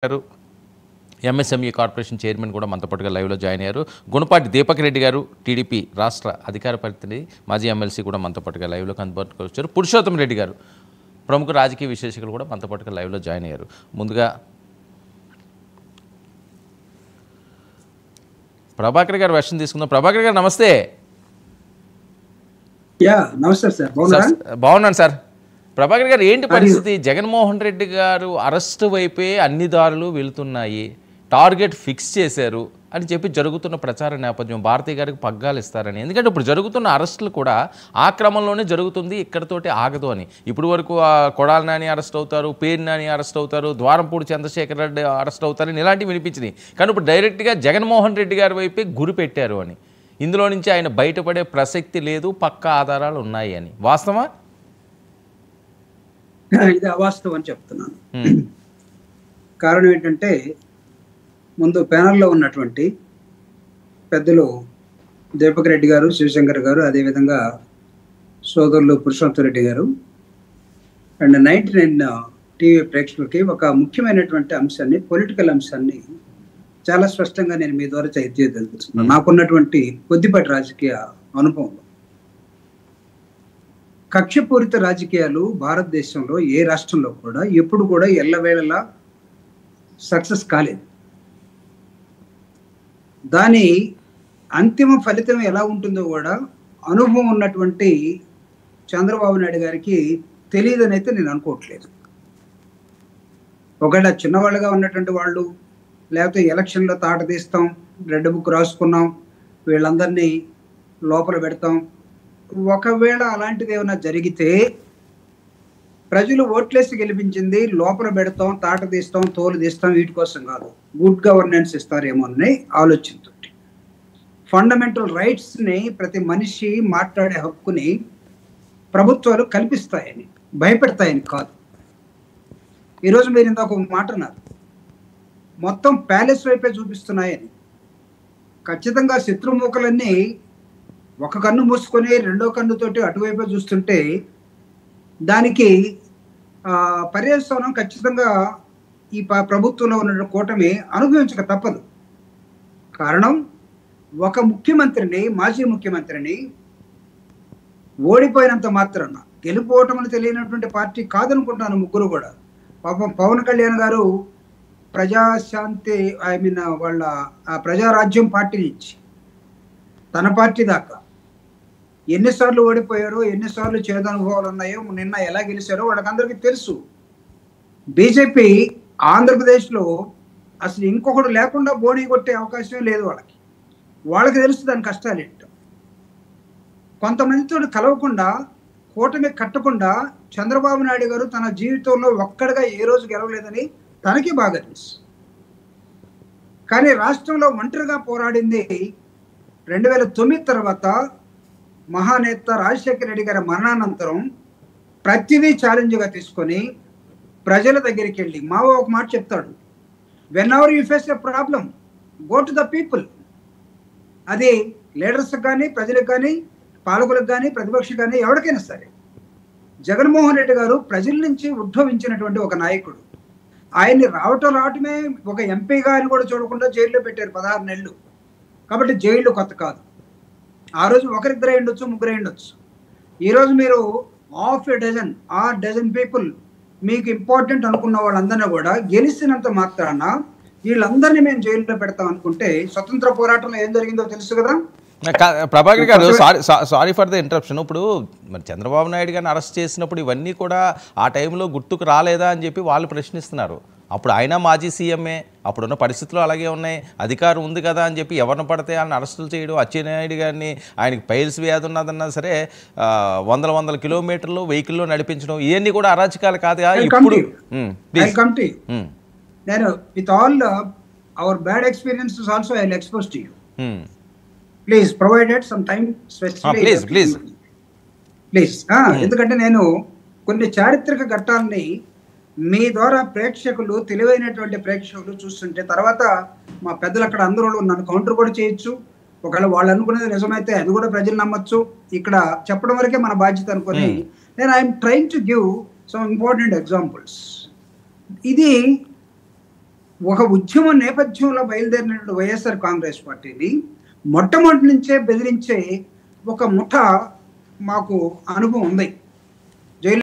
గారు MSME corporation chairman కూడా మనతో పాటుగా లైవ్లో జాయిన్ అయ్యారు. గుణపాటి దీపక్ రెడ్డి గారు టీడీపీ రాష్ట్ర అధికార ప్రతినిధి, మాజీ ఎమ్మెల్సీ కూడా మనతో పాటుగా లైవ్లో అందుబాటులోకి వచ్చారు. పురుషోత్తం రెడ్డి గారు ప్రముఖ రాజకీయ విశ్లేషకులు కూడా మనతో పాటుగా లైవ్లో జాయిన్ అయ్యారు. ముందుగా ప్రభాకర్ గారు వెర్షన్ తీసుకుందాం. ప్రభాకర్ గారు నమస్తే. నమస్తే సార్, బాగున్నాను సార్. ప్రభాకర్ గారు ఏంటి పరిస్థితి? జగన్మోహన్ రెడ్డి గారు అరెస్టు వైపే అన్ని దారులు వెళుతున్నాయి, టార్గెట్ ఫిక్స్ చేశారు అని చెప్పి జరుగుతున్న ప్రచార నేపథ్యం భారతీయ గారికి పగ్గాలు ఇస్తారని. ఎందుకంటే ఇప్పుడు జరుగుతున్న అరెస్టులు కూడా ఆ క్రమంలోనే జరుగుతుంది, ఇక్కడతోటి ఆగదు అని. ఇప్పుడు వరకు కొడాలి నాని అరెస్ట్ అవుతారు, పేరు నాని అరెస్ట్ అవుతారు, ద్వారంపూడి చంద్రశేఖర్ రెడ్డి అరెస్ట్ అవుతారని ఇలాంటివి వినిపించినాయి. కానీ ఇప్పుడు డైరెక్ట్గా జగన్మోహన్ రెడ్డి గారి వైపే గురి పెట్టారు అని, ఇందులో నుంచి ఆయన బయటపడే ప్రసక్తి లేదు, పక్కా ఆధారాలు ఉన్నాయి అని. వాస్తవా? ఇది అవాస్తవం అని చెప్తున్నాను. కారణం ఏంటంటే, ముందు ప్యానల్లో ఉన్నటువంటి పెద్దలు దీపక్ రెడ్డి గారు, శివశంకర్ గారు, అదేవిధంగా సోదరులు పురుషోత్తం రెడ్డి గారు అండ్ 99 టీవీ ప్రేక్షకులకి ఒక ముఖ్యమైనటువంటి అంశాన్ని, పొలిటికల్ అంశాన్ని చాలా స్పష్టంగా నేను మీ ద్వారా తెలియజేస్తున్నాను. నాకున్నటువంటి కొద్దిపాటి రాజకీయ అనుభవంలో కక్షపూరిత రాజకీయాలు భారతదేశంలో ఏ రాష్ట్రంలో కూడా ఎప్పుడు కూడా ఎల్లవేళలా సక్సెస్ కాలేదు. దాని అంతిమ ఫలితం ఎలా ఉంటుందో కూడా అనుభవం ఉన్నటువంటి చంద్రబాబు నాయుడు గారికి తెలియదని అయితే నేను అనుకోవట్లేదు. ఒకవేళ చిన్నవాళ్ళుగా ఉన్నటువంటి వాళ్ళు, లేకపోతే ఎలక్షన్లో తాట తీస్తాం, రెడ్ బుక్ రాసుకున్నాం, వీళ్ళందరినీ లోపల పెడతాం, ఒకవేళ అలాంటిది ఏమైనా జరిగితే ప్రజలు ఓట్లేసి గెలిపించింది లోపల పెడతాం, తాట తీస్తాం, తోలు తీస్తాం, వీటి కోసం కాదు, గుడ్ గవర్నెన్స్ ఇస్తారేమో అని ఆలోచనతో ఫండమెంటల్ రైట్స్ని, ప్రతి మనిషి మాట్లాడే హక్కుని ప్రభుత్వాలు కల్పిస్తాయని, భయపెడతాయని కాదు. ఈరోజు మీరు ఇందాక ఒక మాట అన్నారు, మొత్తం ప్యాలెస్ వైపే చూపిస్తున్నాయని. ఖచ్చితంగా శత్రుముఖలన్నీ ఒక కన్ను మూసుకొని రెండో కన్నుతోటి అటువైపే చూస్తుంటే దానికి పర్యవసానం ఖచ్చితంగా ఈ ప్రభుత్వంలో ఉన్న కూటమి అనుభవించక తప్పదు. కారణం, ఒక ముఖ్యమంత్రిని, మాజీ ముఖ్యమంత్రిని ఓడిపోయినంత మాత్రాన, గెలుపోవటమని తెలియనటువంటి పార్టీ కాదనుకుంటాను ముగ్గురు కూడా. పాపం పవన్ కళ్యాణ్ గారు ప్రజాశాంతి వాళ్ళ ప్రజారాజ్యం పార్టీ నుంచి తన పార్టీ దాకా ఎన్నిసార్లు ఓడిపోయారో, ఎన్నిసార్లు చేదనుభవాలు ఉన్నాయో, నిన్న ఎలా గెలిచారో వాళ్ళకందరికీ తెలుసు. బీజేపీ ఆంధ్రప్రదేశ్లో అసలు ఇంకొకడు లేకుండా బోణీ కొట్టే అవకాశం లేదు వాళ్ళకి తెలుసు దాని కష్టాలు ఏంటో. కొంతమందితో కలవకుండా, కూటమి కట్టకుండా చంద్రబాబు నాయుడు గారు తన జీవితంలో ఒక్కడిగా ఏ రోజు గెలవలేదని తనకి బాగా తెలుసు. కానీ రాష్ట్రంలో ఒంటరిగా పోరాడింది 2009 తర్వాత మహానేత రాజశేఖర రెడ్డి గారి మరణానంతరం ప్రతిదీ ఛాలెంజ్గా తీసుకొని ప్రజల దగ్గరికి వెళ్ళి మావో ఒక మాట చెప్తాడు, when ever you face a problem go to the people. అది లీడర్స్కి కానీ, ప్రజలకు కానీ, పాలకులకు కానీ, ప్రతిపక్షం కానీ, ఎవరికైనా సరే. జగన్మోహన్ రెడ్డి గారు ప్రజల నుంచి ఉద్భవించినటువంటి ఒక నాయకుడు. ఆయన్ని రావటమే ఒక ఎంపీ గారిని కూడా చూడకుండా జైల్లో పెట్టారు 16 నెలలు. కాబట్టి జైలు కొత్త కాదు. ఆ రోజు ఒకరిద్దరే ఉండొచ్చు, ముగ్గురే ఉండొచ్చు. ఈరోజు మీరు half a dozen, 6 dozen people మీకు ఇంపార్టెంట్ అనుకున్న వాళ్ళందరినీ కూడా గెలిచినంత మాత్రాన వీళ్ళందరినీ మేము జైల్లో పెడతాం అనుకుంటే, స్వతంత్ర పోరాటంలో ఏం జరిగిందో తెలుసు కదా. ప్రభాకర్ గారు, సారీ ఫర్ ద ఇంటరప్షన్. ఇప్పుడు మరి చంద్రబాబు నాయుడు గారిని అరెస్ట్ చేసినప్పుడు ఇవన్నీ కూడా ఆ టైంలో గుర్తుకు రాలేదా అని చెప్పి వాళ్ళు ప్రశ్నిస్తున్నారు. అప్పుడు ఆయన మాజీ సీఎంఏ, అప్పుడున్న పరిస్థితులు అలాగే ఉన్నాయి, అధికారం ఉంది కదా అని చెప్పి ఎవరిని పడితే వాళ్ళని అరెస్టులు చేయడం, అచ్చెన్నాయుడు గారిని, ఆయనకి పైల్స్ వ్యాధి ఉన్నదన్నా సరే వందల కిలోమీటర్లు వెహికల్లో నడిపించడం, ఇవన్నీ కూడా అరాచకాలు కాదు. ఇప్పుడు నేను with all our bad experiences also I will expose to you. Please provided some time please. ఎందుకంటే నేను కొన్ని చారిత్రక ఘట్టాలని మీ ద్వారా ప్రేక్షకులు, తెలివైనటువంటి ప్రేక్షకులు చూస్తుంటే, తర్వాత మా పెద్దలు అక్కడ అందరూ నన్ను కౌంటర్ కూడా చేయొచ్చు. ఒకవేళ వాళ్ళు అనుకునేది నిజమైతే అది కూడా ప్రజలు నమ్మచ్చు. ఇక్కడ చెప్పడం వరకే మన బాధ్యత అనుకుని నేను I'm trying to give some important examples. ఇది ఒక ఉద్యమ నేపథ్యంలో బయలుదేరినటువంటి వైఎస్ఆర్ కాంగ్రెస్ పార్టీని మొట్టమొదటి నుంచే బెదిరించే ఒక ముఠ మాకు అనుభవం ఉంది.